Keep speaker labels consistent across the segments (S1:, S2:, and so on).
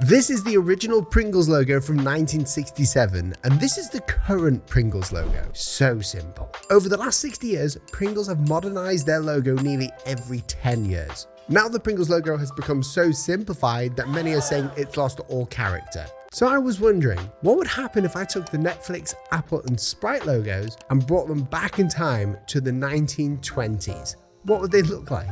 S1: This is the original Pringles logo from 1967, and this is the current Pringles logo. So simple. Over the last 60 years, Pringles have modernized their logo nearly every 10 years. Now the Pringles logo has become so simplified that many are saying it's lost all character. So I was wondering, what would happen if I took the Netflix, Apple and Sprite logos and brought them back in time to the 1920s? What would they look like?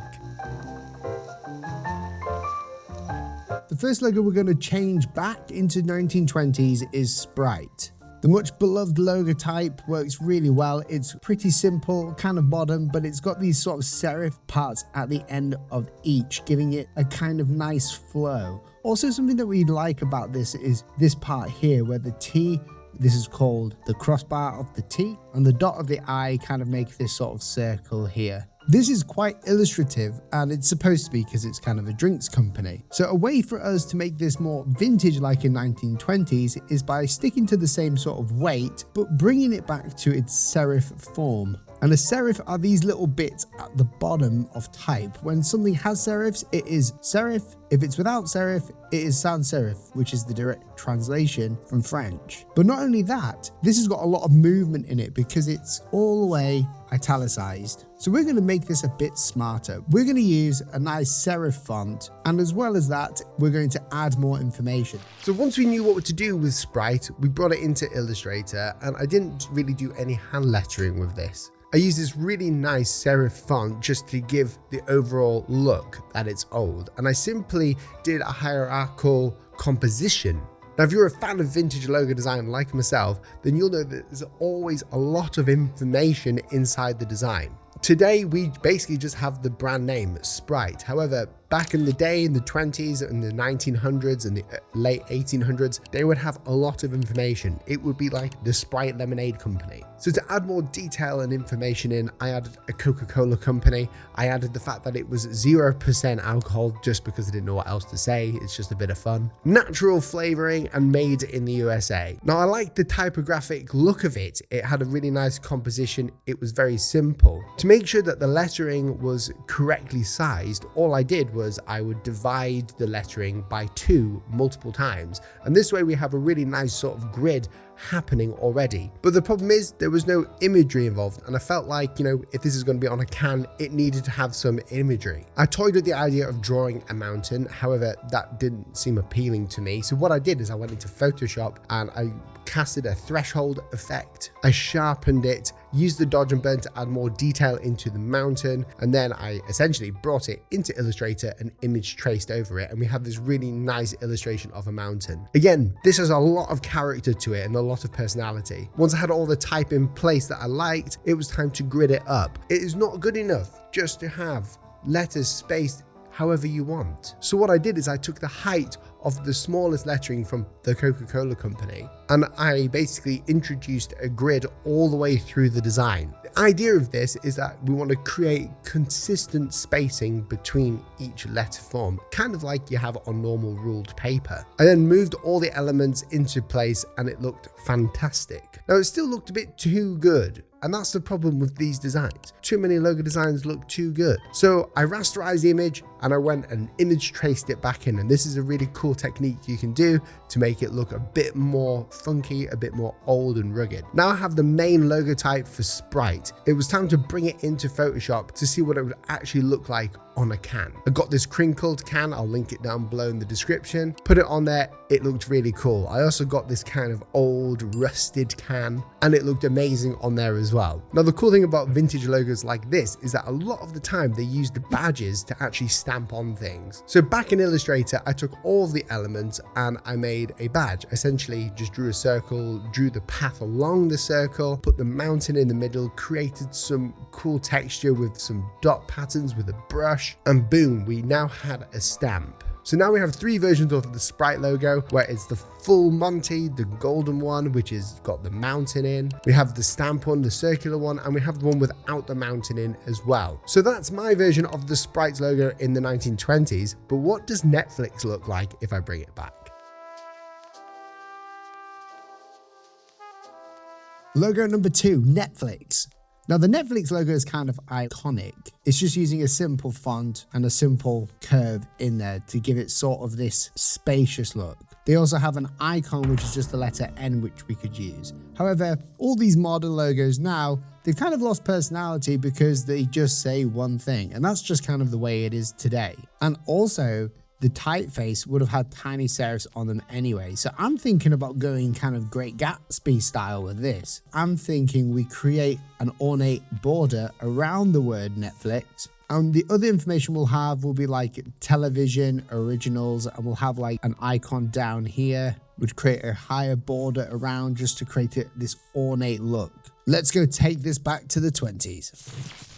S2: The first logo we're going to change back into 1920s is Sprite. The much beloved logo type works really well. It's pretty simple, kind of modern, but it's got these sort of serif parts at the end of each, giving it a kind of nice flow. Also, something that we like about this is this part here where the T, this is called the crossbar of the T, and the dot of the I kind of make this sort of circle here. This is quite illustrative, and it's supposed to be because it's kind of a drinks company. So a way for us to make this more vintage like in 1920s is by sticking to the same sort of weight, but bringing it back to its serif form. And a serif are these little bits at the bottom of type. When something has serifs, it is serif. If it's without serif, it is sans serif, which is the direct translation from French. But not only that, this has got a lot of movement in it because it's all the way italicized. So we're going to make this a bit smarter. We're going to use a nice serif font, and as well as that, we're going to add more information.
S1: So once we knew what to do with Sprite, we brought it into Illustrator, and I didn't really do any hand lettering with this. I used this really nice serif font just to give the overall look that it's old, and I simply did a hierarchical composition. Now, if you're a fan of vintage logo design like myself, then you'll know that there's always a lot of information inside the design. Today, we basically just have the brand name Sprite. However, back in the day, in the 20s and the 1900s and the late 1800s, they would have a lot of information. It would be like the Sprite Lemonade Company. So to add more detail and information in, I added a Coca-Cola company. I added the fact that it was 0% alcohol just because I didn't know what else to say. It's just a bit of fun. Natural flavoring and made in the USA. Now, I liked the typographic look of it. It had a really nice composition. It was very simple. To make sure that the lettering was correctly sized, all I did was I would divide the lettering by 2 multiple times, and this way we have a really nice sort of grid happening already. But the problem is there was no imagery involved, and I felt like, if this is going to be on a can, it needed to have some imagery. I toyed with the idea of drawing a mountain, however that didn't seem appealing to me, so what I did is I went into Photoshop and I casted a threshold effect. I sharpened it, used the dodge and burn to add more detail into the mountain, and then I essentially brought it into Illustrator and image traced over it, and we have this really nice illustration of a mountain. Again, this has a lot of character to it and a lot of personality. Once I had all the type in place that I liked, it was time to grid it up. It is not good enough just to have letters spaced however you want. So what I did is I took the height of the smallest lettering from the Coca-Cola company, and I basically introduced a grid all the way through the design. The idea of this is that we want to create consistent spacing between each letter form, kind of like you have on normal ruled paper. I then moved all the elements into place and it looked fantastic. Now, it still looked a bit too good, and that's the problem with these designs. Too many logo designs look too good. So I rasterized the image and I went and image traced it back in, and this is a really cool technique you can do to make it look a bit more funky, a bit more old and rugged. Now I have the main logo type for Sprite. It was time to bring it into Photoshop to see what it would actually look like on a can. I got this crinkled can, I'll link it down below in the description. Put it on there, it looked really cool. I also got this kind of old rusted can, and it looked amazing on there as well. Now, the cool thing about vintage logos like this is that a lot of the time they use the badges to actually stamp on things. So back in Illustrator, I took all of the elements and I made a badge. Essentially just drew a circle, drew the path along the circle, put the mountain in the middle, created some cool texture with some dot patterns with a brush, and boom, we now had a stamp. So now we have 3 versions of the Sprite logo, where it's the full Monty, the golden one, which has got the mountain in. We have the stamp one, the circular one, and we have the one without the mountain in as well. So that's my version of the Sprite logo in the 1920s, but what does Netflix look like if I bring it back?
S2: Logo number 2, Netflix. Now the Netflix logo is kind of iconic. It's just using a simple font and a simple curve in there to give it sort of this spacious look. They also have an icon, which is just the letter N, which we could use. However, all these modern logos now, they've kind of lost personality because they just say one thing, and that's just kind of the way it is today. And also, the typeface would have had tiny serifs on them anyway. So I'm thinking about going kind of Great Gatsby style with this. I'm thinking we create an ornate border around the word Netflix. And the other information we'll have will be like television originals, and we'll have like an icon down here, which create a higher border around just to create this ornate look. Let's go take this back to the 20s.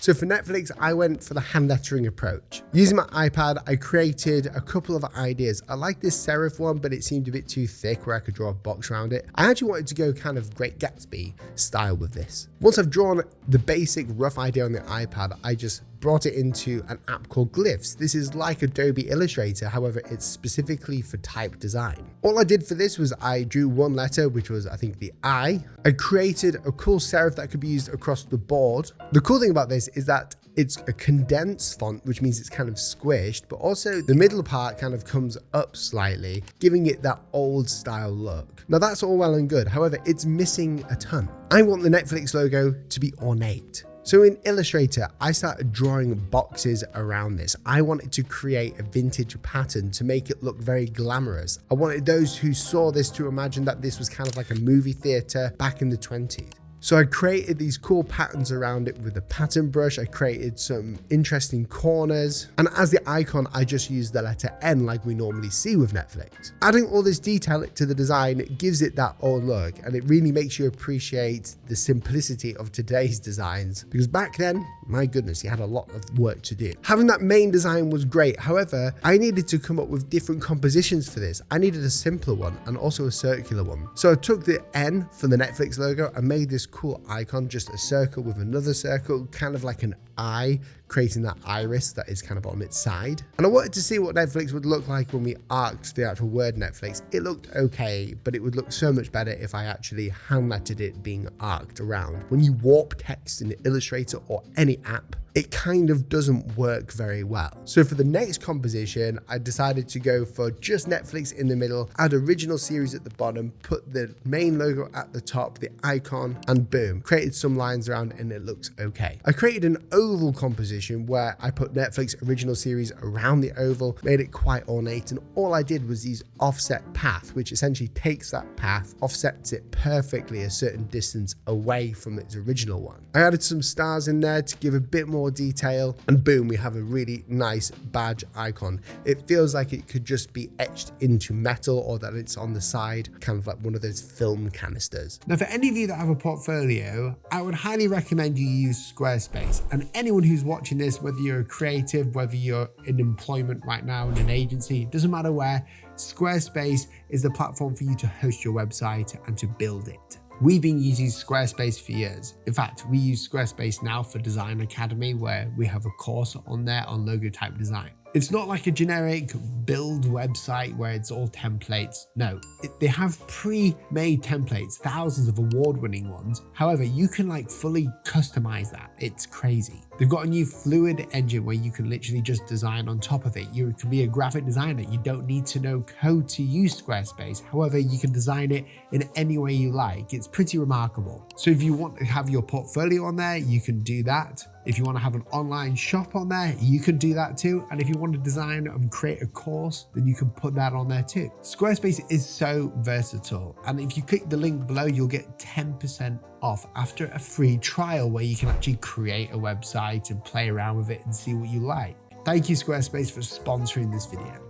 S1: So for Netflix, I went for the hand lettering approach. Using my iPad, I created a couple of ideas. I like this serif one, but it seemed a bit too thick where I could draw a box around it. I actually wanted to go kind of Great Gatsby style with this. Once I've drawn the basic rough idea on the iPad, I just brought it into an app called Glyphs. This is like Adobe Illustrator, however, it's specifically for type design. All I did for this was I drew one letter, which was I think the I. I created a cool serif that could be used across the board. The cool thing about this is that it's a condensed font, which means it's kind of squished, but also the middle part kind of comes up slightly, giving it that old style look. Now that's all well and good, however, it's missing a ton. I want the Netflix logo to be ornate. So in Illustrator, I started drawing boxes around this. I wanted to create a vintage pattern to make it look very glamorous. I wanted those who saw this to imagine that this was kind of like a movie theater back in the 20s. So I created these cool patterns around it with a pattern brush. I created some interesting corners. And as the icon, I just used the letter N like we normally see with Netflix. Adding all this detail to the design gives it that old look, and it really makes you appreciate the simplicity of today's designs. Because back then, my goodness, you had a lot of work to do. Having that main design was great. However, I needed to come up with different compositions for this. I needed a simpler one and also a circular one. So I took the N for the Netflix logo and made this cool icon, just a circle with another circle, kind of like an eye, creating that iris that is kind of on its side. And I wanted to see what Netflix would look like when we arced the actual word Netflix. It looked okay, but it would look so much better if I actually hand lettered it being arced around. When you warp text in Illustrator or any app, it kind of doesn't work very well. So for the next composition, I decided to go for just Netflix in the middle, add original series at the bottom, put the main logo at the top, the icon, and boom, created some lines around and it looks okay. I created an oval composition where I put Netflix original series around the oval, made it quite ornate, and all I did was use offset path, which essentially takes that path, offsets it perfectly a certain distance away from its original one. I added some stars in there to give a bit more detail, and boom, we have a really nice badge icon. It feels like it could just be etched into metal, or that it's on the side, kind of like one of those film canisters.
S2: Now for any of you that have a portfolio, I would highly recommend you use Squarespace. And anyone who's watching this, whether you're a creative, whether you're in employment right now in an agency, doesn't matter where, Squarespace is the platform for you to host your website and to build it. We've been using Squarespace for years. In fact, we use Squarespace now for Design Academy, where we have a course on there on logo type design. It's not like a generic build website where it's all templates. No, they have pre-made templates, thousands of award-winning ones. However, you can like fully customize that. It's crazy. They've got a new fluid engine where you can literally just design on top of it. You can be a graphic designer. You don't need to know code to use Squarespace. However, you can design it in any way you like. It's pretty remarkable. So if you want to have your portfolio on there, you can do that. If you want to have an online shop on there, you can do that too. And if you want to design and create a course, then you can put that on there too. Squarespace is so versatile. And if you click the link below, you'll get 10% off after a free trial where you can actually create a website and play around with it and see what you like. Thank you, Squarespace, for sponsoring this video.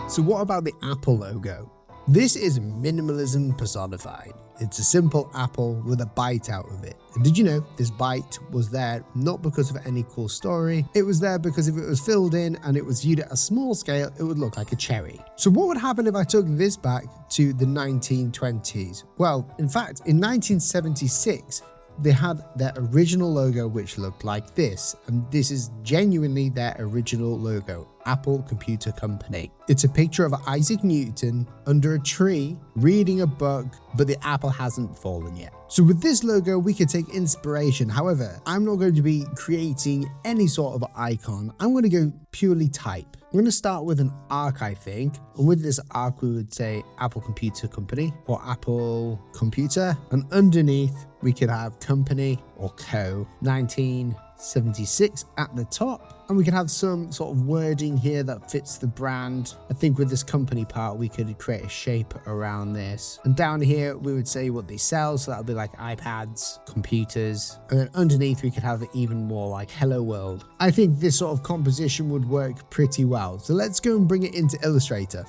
S2: So what about the Apple logo? This is minimalism personified. It's a simple apple with a bite out of it. And did you know this bite was there not because of any cool story? It was there because if it was filled in and it was viewed at a small scale, it would look like a cherry. So what would happen if I took this back to the 1920s? Well, in fact, in 1976, they had their original logo, which looked like this. And this is genuinely their original logo, Apple Computer Company. It's a picture of Isaac Newton under a tree reading a book, but the apple hasn't fallen yet. So with this logo, we could take inspiration. However, I'm not going to be creating any sort of icon. I'm going to go purely type. I'm going to start with an arc, I think. And with this arc, we would say Apple Computer Company or Apple Computer. And underneath, we could have company or co. 1976 at the top. And we could have some sort of wording here that fits the brand. I think with this company part, we could create a shape around this. And down here, we would say what they sell. So that would be like iPads, computers. And then underneath, we could have even more like Hello World. I think this sort of composition would work pretty well. So let's go and bring it into Illustrator.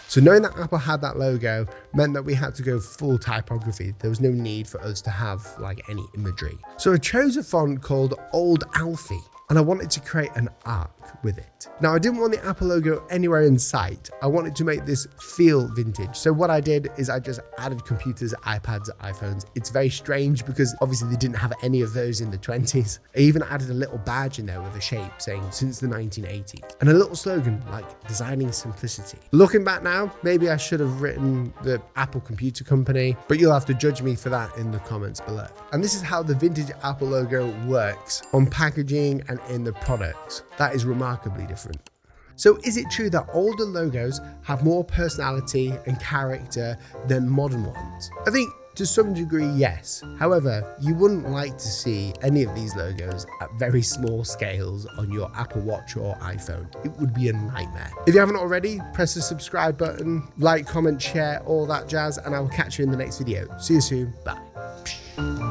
S1: So knowing that Apple had that logo meant that we had to go full typography. There was no need for us to have like any imagery. So I chose a font called Old Alfie, and I wanted to create an arc with it. Now I didn't want the Apple logo anywhere in sight. I wanted to make this feel vintage. So what I did is I just added computers, iPads, iPhones. It's very strange because obviously they didn't have any of those in the 20s. I even added a little badge in there with a shape saying since the 1980s and a little slogan like designing simplicity. Looking back now, maybe I should have written the Apple Computer Company, but you'll have to judge me for that in the comments below. And this is how the vintage Apple logo works on packaging and in the products. That is remarkably different. So is it true that older logos have more personality and character than modern ones? I think to some degree, yes. However, you wouldn't like to see any of these logos at very small scales on your Apple Watch or iPhone. It would be a nightmare. If you haven't already, press the subscribe button, like, comment, share, all that jazz, and I will catch you in the next video. See you soon. Bye.